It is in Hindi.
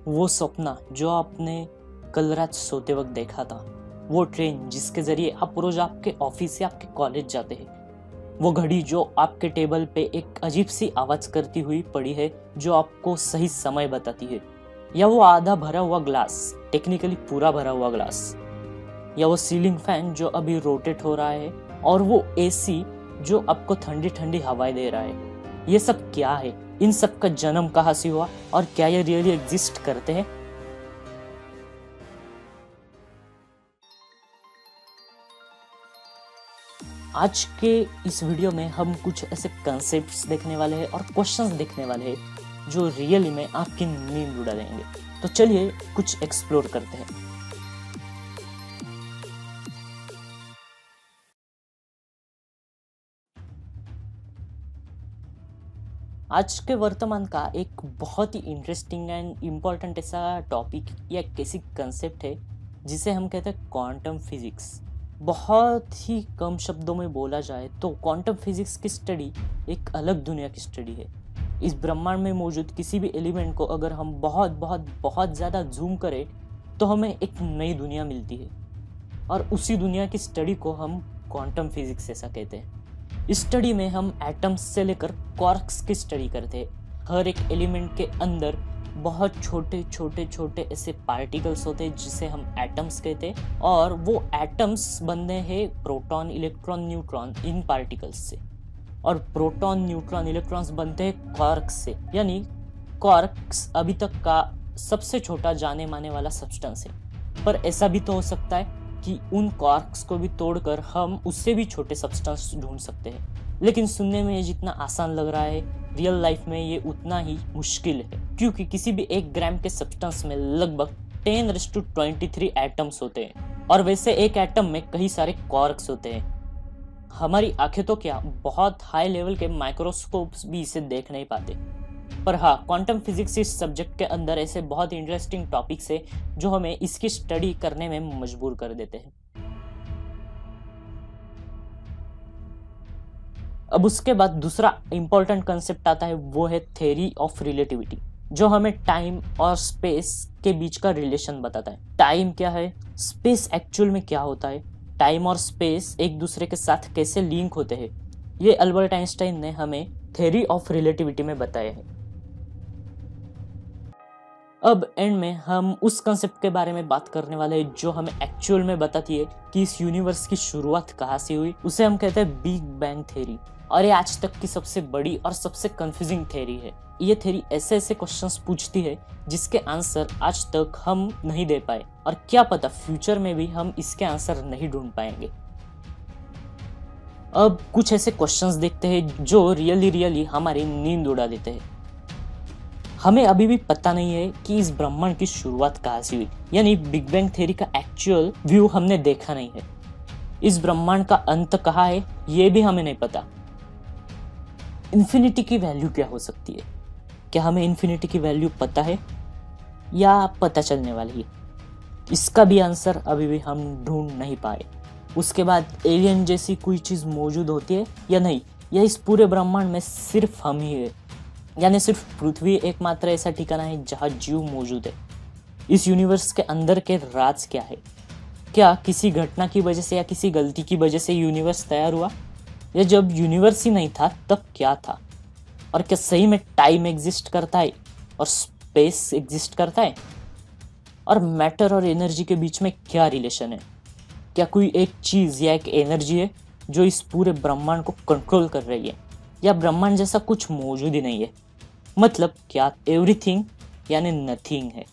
वो सपना जो आपने कल रात सोते वक्त देखा था, वो ट्रेन जिसके जरिए आप रोज आपके ऑफिस या आपके कॉलेज जाते हैं, वो घड़ी जो आपके टेबल पे एक अजीब सी आवाज करती हुई पड़ी है जो आपको सही समय बताती है, या वो आधा भरा हुआ ग्लास, टेक्निकली पूरा भरा हुआ ग्लास, या वो सीलिंग फैन जो अभी रोटेट हो रहा है, और वो एसी जो आपको ठंडी ठंडी हवाएं दे रहा है। ये सब क्या है? इन सब का जन्म कहाँ से हुआ और क्या ये रियली एग्जिस्ट करते हैं? आज के इस वीडियो में हम कुछ ऐसे कंसेप्ट्स देखने वाले हैं और क्वेश्चंस देखने वाले हैं जो रियली में आपकी नींद उड़ा देंगे। तो चलिए कुछ एक्सप्लोर करते हैं। आज के वर्तमान का एक बहुत ही इंटरेस्टिंग एंड इम्पॉर्टेंट ऐसा टॉपिक या कैसी कंसेप्ट है जिसे हम कहते हैं क्वांटम फिजिक्स। बहुत ही कम शब्दों में बोला जाए तो क्वांटम फिजिक्स की स्टडी एक अलग दुनिया की स्टडी है। इस ब्रह्मांड में मौजूद किसी भी एलिमेंट को अगर हम बहुत बहुत बहुत ज़्यादा जूम करें तो हमें एक नई दुनिया मिलती है, और उसी दुनिया की स्टडी को हम क्वांटम फिजिक्स ऐसा कहते हैं। इस स्टडी में हम एटम्स से लेकर क्वार्क्स की स्टडी करते हैं। हर एक एलिमेंट के अंदर बहुत छोटे छोटे छोटे ऐसे पार्टिकल्स होते हैं जिसे हम एटम्स कहते हैं, और वो एटम्स बनते हैं प्रोटॉन, इलेक्ट्रॉन, न्यूट्रॉन इन पार्टिकल्स से, और प्रोटॉन, न्यूट्रॉन, इलेक्ट्रॉन्स बनते हैं क्वार्क्स से। यानी क्वार्क्स अभी तक का सबसे छोटा जाने माने वाला सब्सटेंस है, पर ऐसा भी तो हो सकता है कि उन क्वार्क्स को भी तोड़कर हम उससे भी छोटे सब्सटेंस ढूंढ सकते हैं। लेकिन सुनने में ये जितना आसान लग रहा है, रियल लाइफ में ये उतना ही मुश्किल है, क्योंकि किसी भी 1 ग्राम के सब्सटेंस में लगभग 10⁻23 एटम्स होते हैं, और वैसे एक एटम में कई सारे क्वार्क्स होते हैं। हमारी आंखें तो क्या, बहुत हाई लेवल के माइक्रोस्कोप्स भी इसे देख नहीं पाते। पर हाँ, क्वांटम फिजिक्स इस सब्जेक्ट के अंदर ऐसे बहुत इंटरेस्टिंग टॉपिक्स है जो हमें इसकी स्टडी करने में मजबूर कर देते हैं। अब उसके बाद दूसरा इंपॉर्टेंट कंसेप्ट आता है, वो है थ्योरी ऑफ रिलेटिविटी, जो हमें टाइम और स्पेस के बीच का रिलेशन बताता है। टाइम क्या है, स्पेस एक्चुअल में क्या होता है, टाइम और स्पेस एक दूसरे के साथ कैसे लिंक होते हैं, ये अल्बर्ट आइंस्टाइन ने हमें थ्योरी ऑफ रिलेटिविटी में बताया है। अब एंड में हम उस कंसेप्ट के बारे में बात करने वाले हैं जो हमें एक्चुअल में बताती है कि इस यूनिवर्स की शुरुआत कहाँ से हुई। उसे हम कहते हैं बिग बैंग थ्योरी, और ये आज तक की सबसे बड़ी और सबसे कंफ्यूजिंग थ्योरी है। ये थ्योरी ऐसे ऐसे क्वेश्चंस पूछती है जिसके आंसर आज तक हम नहीं दे पाए, और क्या पता फ्यूचर में भी हम इसके आंसर नहीं ढूंढ पाएंगे। अब कुछ ऐसे क्वेश्चंस देखते हैं जो रियली हमारी नींद उड़ा देते हैं। हमें अभी भी पता नहीं है कि इस ब्रह्मांड की शुरुआत कहाँ से हुई, यानी बिग बैंग थ्योरी का एक्चुअल व्यू हमने देखा नहीं है। इस ब्रह्मांड का अंत कहाँ है ये भी हमें नहीं पता। इन्फिनिटी की वैल्यू क्या हो सकती है? क्या हमें इन्फिनिटी की वैल्यू पता है या पता चलने वाली है? इसका भी आंसर अभी भी हम ढूंढ नहीं पाए। उसके बाद एलियन जैसी कोई चीज़ मौजूद होती है या नहीं, या इस पूरे ब्रह्मांड में सिर्फ हम ही है, यानी सिर्फ पृथ्वी एकमात्र ऐसा ठिकाना है जहाँ जीव मौजूद है। इस यूनिवर्स के अंदर के राज क्या है? क्या किसी घटना की वजह से या किसी गलती की वजह से यूनिवर्स तैयार हुआ, या जब यूनिवर्स ही नहीं था तब क्या था? और क्या सही में टाइम एग्जिस्ट करता है और स्पेस एग्जिस्ट करता है? और मैटर और एनर्जी के बीच में क्या रिलेशन है? क्या कोई एक चीज़ या एक एनर्जी है जो इस पूरे ब्रह्मांड को कंट्रोल कर रही है, या ब्रह्मांड जैसा कुछ मौजूद ही नहीं है? मतलब क्या एवरीथिंग यानी नथिंग है?